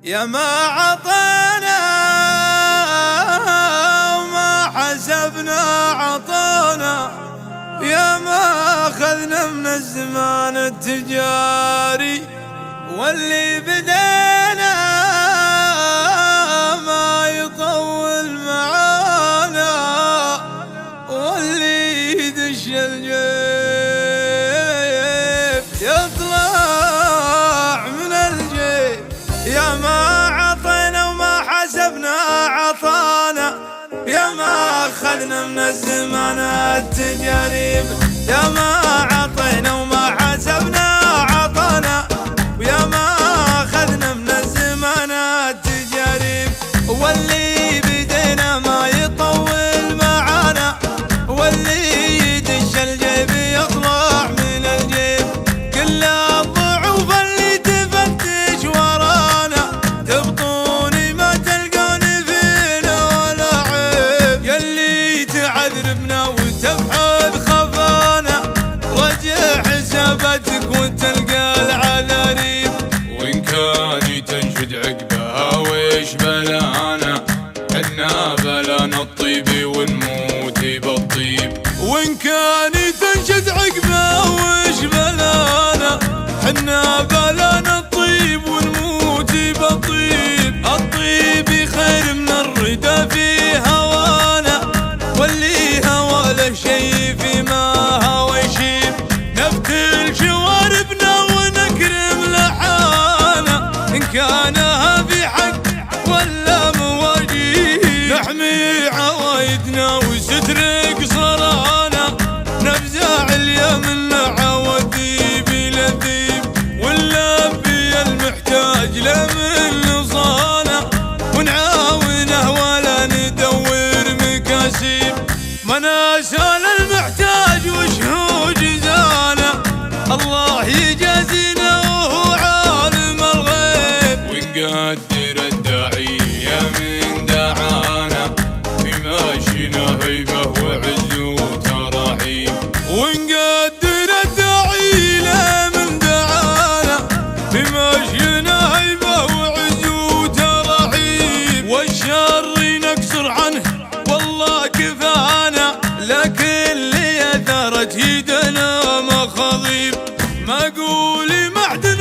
يا ما عطينا وما حسبنا عطانا، يا ما أخذنا من الزمان التجاري واللي بدينا ما يطول معانا، واللي يدش الجيب يطلع من الجيب. يا ما عطينا وما حسبنا عطانا، يا ما أخذنا من الزمان التجاري، يا ما عطينا وما حسبنا عطانا، ويا ما أخذنا من الزمان التجاري واللي بدينا ما يطول معانا، واللي يدش الجيب يطلع من الجيب. كل الضعوف اللي تفتش ورانا تبطوني ما تلقوني فينا ولا عيب، يلي تعذربنا وتبحث خفانا رجع حساباتك وتلقى العذاريب. وإن كان تنشد عقبها ويش بلانا، حنا بلانا الطيب ونموت بالطيب. وإن كان تنشد عقبها ويش بلانا، حنا بلانا الطيب ونموت بالطيب. الطيب خير من الردى في هوانا، واللي هوى له شي فيما هوى يشيب. نبتل شواربنا ونكرم لحانا، إن كانها في حق ولا مواجيب. نحمي عوايدنا وستر قصرانا، نفزع اليمن عوديب لذيب. ونلبي المحتاج لمن نصانا، ونعاونه ولا ندور مكاسيب. ما سال المحتاج وشهو جزانا، الله يجازينا وهو عالم الغيب. ونقدر الداعية من دعانا، في ماشينا هيبة وعز وترحيب. ونقدر الداعي له من دعانا، بمشينا هيبة وعز وترحيب. والشر نكسر عنه والله كفانا، لكن اللي اثرت يدنا مخاضيب. ما قولي معدن